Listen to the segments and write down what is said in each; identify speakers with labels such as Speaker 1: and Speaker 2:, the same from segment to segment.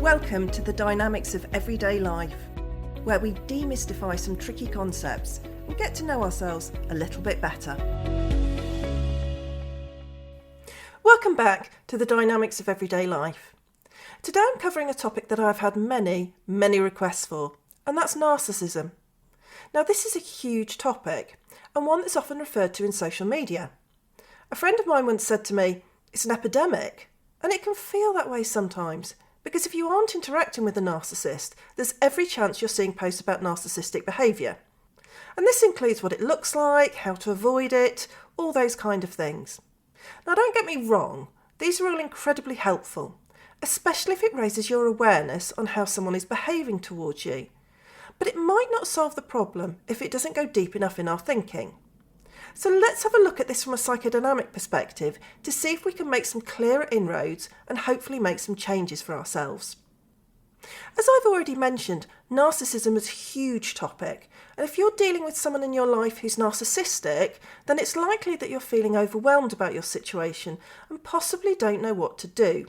Speaker 1: Welcome to the Dynamics of Everyday Life, where we demystify some tricky concepts and get to know ourselves a little bit better. Welcome back to the Dynamics of Everyday Life. Today I'm covering a topic that I've had many requests for, and that's narcissism. Now this is a huge topic, and one that's often referred to in social media. A friend of mine once said to me, "It's an epidemic," and it can feel that way sometimes. Because if you aren't interacting with a narcissist, there's every chance you're seeing posts about narcissistic behaviour. And this includes what it looks like, how to avoid it, all those kind of things. Now don't get me wrong, these are all incredibly helpful, especially if it raises your awareness on how someone is behaving towards you. But it might not solve the problem if it doesn't go deep enough in our thinking. So let's have a look at this from a psychodynamic perspective to see if we can make some clearer inroads and hopefully make some changes for ourselves. As I've already mentioned, narcissism is a huge topic, and if you're dealing with someone in your life who's narcissistic, then it's likely that you're feeling overwhelmed about your situation and possibly don't know what to do.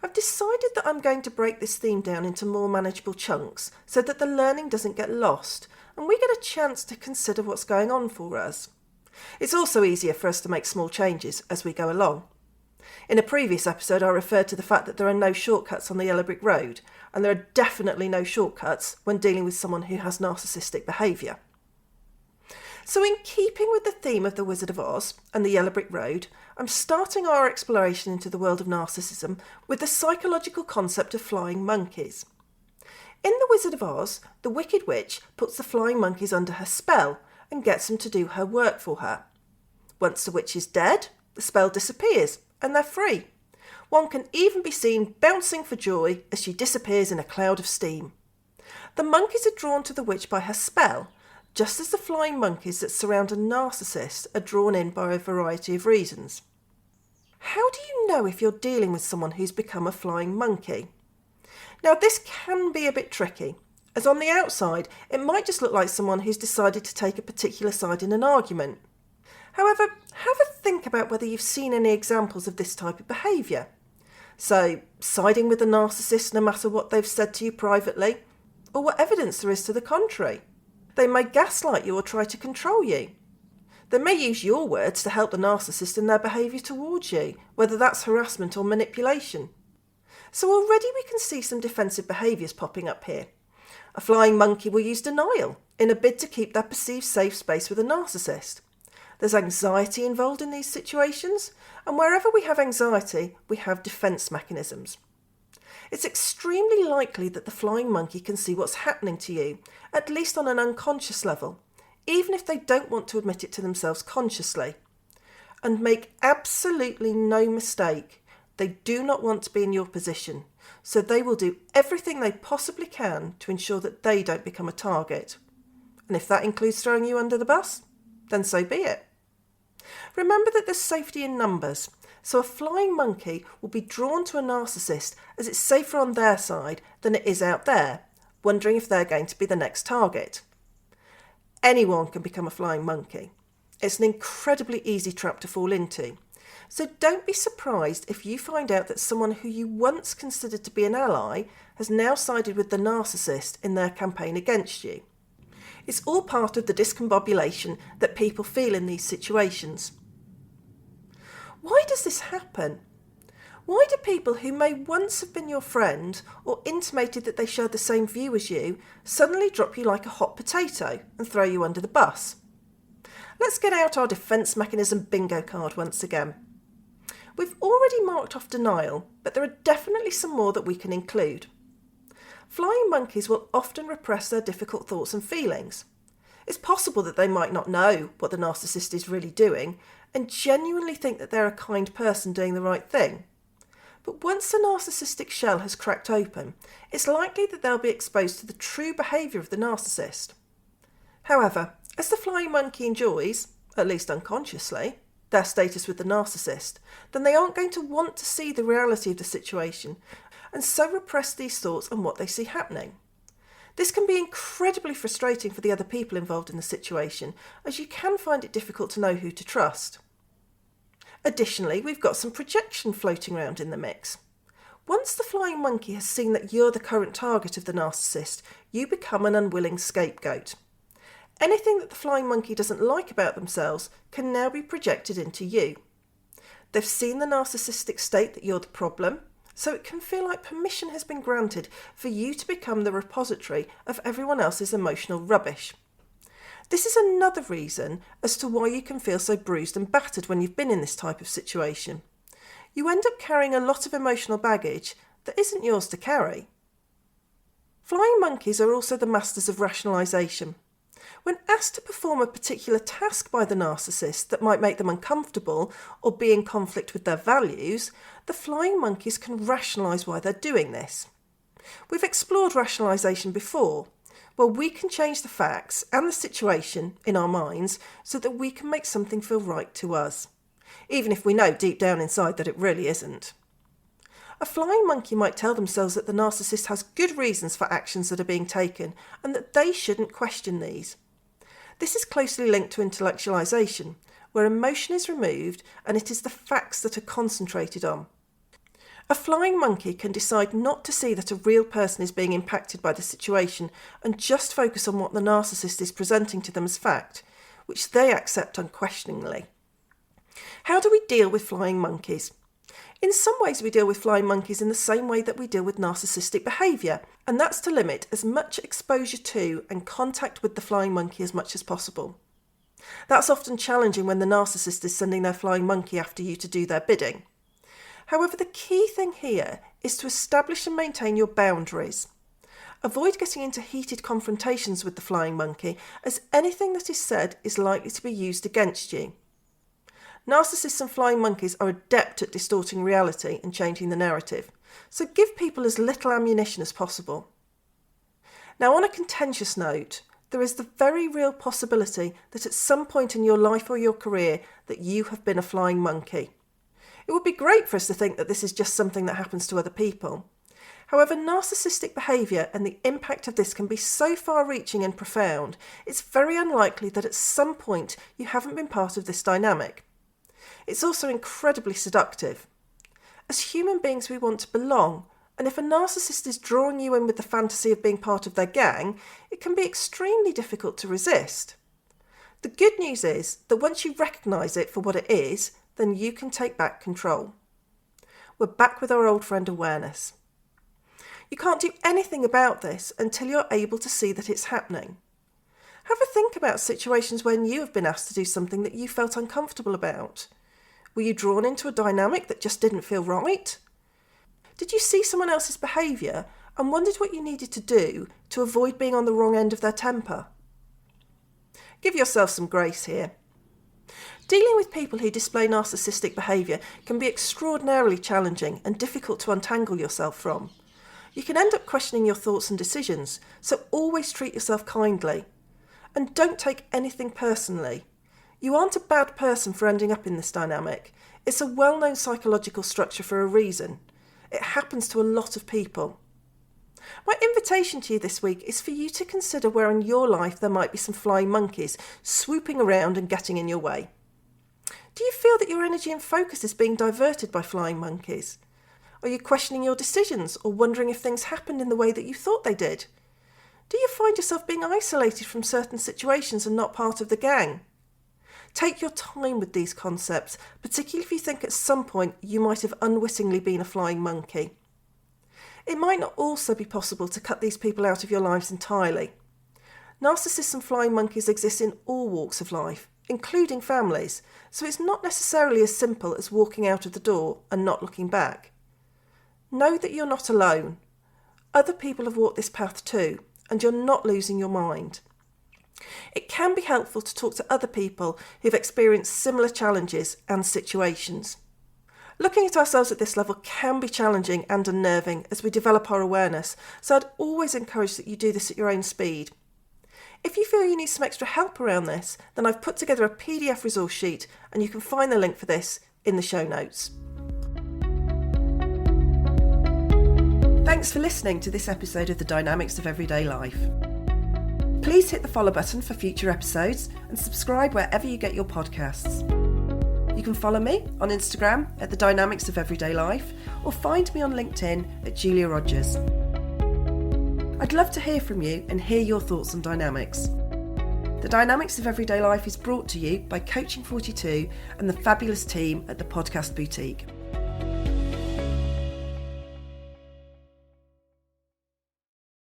Speaker 1: I've decided that I'm going to break this theme down into more manageable chunks so that the learning doesn't get lost and we get a chance to consider what's going on for us. It's also easier for us to make small changes as we go along. In a previous episode, I referred to the fact that there are no shortcuts on the yellow brick road, and there are definitely no shortcuts when dealing with someone who has narcissistic behaviour. So in keeping with the theme of the Wizard of Oz and the yellow brick road, I'm starting our exploration into the world of narcissism with the psychological concept of flying monkeys. In the Wizard of Oz, the Wicked Witch puts the flying monkeys under her spell and gets them to do her work for her. Once the witch is dead, the spell disappears and they're free. One can even be seen bouncing for joy as she disappears in a cloud of steam. The monkeys are drawn to the witch by her spell, just as the flying monkeys that surround a narcissist are drawn in by a variety of reasons. How do you know if you're dealing with someone who's become a flying monkey? Now this can be a bit tricky, as on the outside it might just look like someone who's decided to take a particular side in an argument. However, have a think about whether you've seen any examples of this type of behaviour. So, siding with the narcissist no matter what they've said to you privately, or what evidence there is to the contrary. They may gaslight you or try to control you. They may use your words to help the narcissist in their behaviour towards you, whether that's harassment or manipulation. So already we can see some defensive behaviours popping up here. A flying monkey will use denial in a bid to keep their perceived safe space with a narcissist. There's anxiety involved in these situations, and wherever we have anxiety, we have defence mechanisms. It's extremely likely that the flying monkey can see what's happening to you, at least on an unconscious level, even if they don't want to admit it to themselves consciously. And make absolutely no mistake, they do not want to be in your position, so they will do everything they possibly can to ensure that they don't become a target. And if that includes throwing you under the bus, then so be it. Remember that there's safety in numbers, so a flying monkey will be drawn to a narcissist as it's safer on their side than it is out there, wondering if they're going to be the next target. Anyone can become a flying monkey. It's an incredibly easy trap to fall into. So don't be surprised if you find out that someone who you once considered to be an ally has now sided with the narcissist in their campaign against you. It's all part of the discombobulation that people feel in these situations. Why does this happen? Why do people who may once have been your friend or intimated that they shared the same view as you suddenly drop you like a hot potato and throw you under the bus? Let's get out our defence mechanism bingo card once again. We've already marked off denial, but there are definitely some more that we can include. Flying monkeys will often repress their difficult thoughts and feelings. It's possible that they might not know what the narcissist is really doing and genuinely think that they're a kind person doing the right thing. But once the narcissistic shell has cracked open, it's likely that they'll be exposed to the true behaviour of the narcissist. However, as the flying monkey enjoys, at least unconsciously, their status with the narcissist, then they aren't going to want to see the reality of the situation and so repress these thoughts and what they see happening. This can be incredibly frustrating for the other people involved in the situation, as you can find it difficult to know who to trust. Additionally, we've got some projection floating around in the mix. Once the flying monkey has seen that you're the current target of the narcissist, you become an unwilling scapegoat. Anything that the flying monkey doesn't like about themselves can now be projected into you. They've seen the narcissistic state that you're the problem, so it can feel like permission has been granted for you to become the repository of everyone else's emotional rubbish. This is another reason as to why you can feel so bruised and battered when you've been in this type of situation. You end up carrying a lot of emotional baggage that isn't yours to carry. Flying monkeys are also the masters of rationalisation. When asked to perform a particular task by the narcissist that might make them uncomfortable or be in conflict with their values, the flying monkeys can rationalise why they're doing this. We've explored rationalisation before. Well, we can change the facts and the situation in our minds so that we can make something feel right to us, even if we know deep down inside that it really isn't. A flying monkey might tell themselves that the narcissist has good reasons for actions that are being taken and that they shouldn't question these. This is closely linked to intellectualisation, where emotion is removed and it is the facts that are concentrated on. A flying monkey can decide not to see that a real person is being impacted by the situation and just focus on what the narcissist is presenting to them as fact, which they accept unquestioningly. How do we deal with flying monkeys? In some ways we deal with flying monkeys in the same way that we deal with narcissistic behaviour, and that's to limit as much exposure to and contact with the flying monkey as much as possible. That's often challenging when the narcissist is sending their flying monkey after you to do their bidding. However, the key thing here is to establish and maintain your boundaries. Avoid getting into heated confrontations with the flying monkey, as anything that is said is likely to be used against you. Narcissists and flying monkeys are adept at distorting reality and changing the narrative, so give people as little ammunition as possible. Now, on a contentious note, there is the very real possibility that at some point in your life or your career that you have been a flying monkey. It would be great for us to think that this is just something that happens to other people. However, narcissistic behaviour and the impact of this can be so far-reaching and profound, it's very unlikely that at some point you haven't been part of this dynamic. It's also incredibly seductive. As human beings, we want to belong, and if a narcissist is drawing you in with the fantasy of being part of their gang, it can be extremely difficult to resist. The good news is that once you recognise it for what it is, then you can take back control. We're back with our old friend awareness. You can't do anything about this until you're able to see that it's happening. Have a think about situations when you have been asked to do something that you felt uncomfortable about. Were you drawn into a dynamic that just didn't feel right? Did you see someone else's behaviour and wondered what you needed to do to avoid being on the wrong end of their temper? Give yourself some grace here. Dealing with people who display narcissistic behaviour can be extraordinarily challenging and difficult to untangle yourself from. You can end up questioning your thoughts and decisions, so always treat yourself kindly. And don't take anything personally. You aren't a bad person for ending up in this dynamic. It's a well-known psychological structure for a reason. It happens to a lot of people. My invitation to you this week is for you to consider where in your life there might be some flying monkeys swooping around and getting in your way. Do you feel that your energy and focus is being diverted by flying monkeys? Are you questioning your decisions or wondering if things happened in the way that you thought they did? Do you find yourself being isolated from certain situations and not part of the gang? Take your time with these concepts, particularly if you think at some point you might have unwittingly been a flying monkey. It might not also be possible to cut these people out of your lives entirely. Narcissists and flying monkeys exist in all walks of life, including families, so it's not necessarily as simple as walking out of the door and not looking back. Know that you're not alone. Other people have walked this path too, and you're not losing your mind. It can be helpful to talk to other people who've experienced similar challenges and situations. Looking at ourselves at this level can be challenging and unnerving as we develop our awareness, so I'd always encourage that you do this at your own speed. If you feel you need some extra help around this, then I've put together a PDF resource sheet and you can find the link for this in the show notes. Thanks for listening to this episode of The Dynamics of Everyday Life. Please hit the follow button for future episodes and subscribe wherever you get your podcasts. You can follow me on Instagram at The Dynamics of Everyday Life or find me on LinkedIn at Julia Rogers. I'd love to hear from you and hear your thoughts on dynamics. The Dynamics of Everyday Life is brought to you by Coaching 42 and the fabulous team at the Podcast Boutique.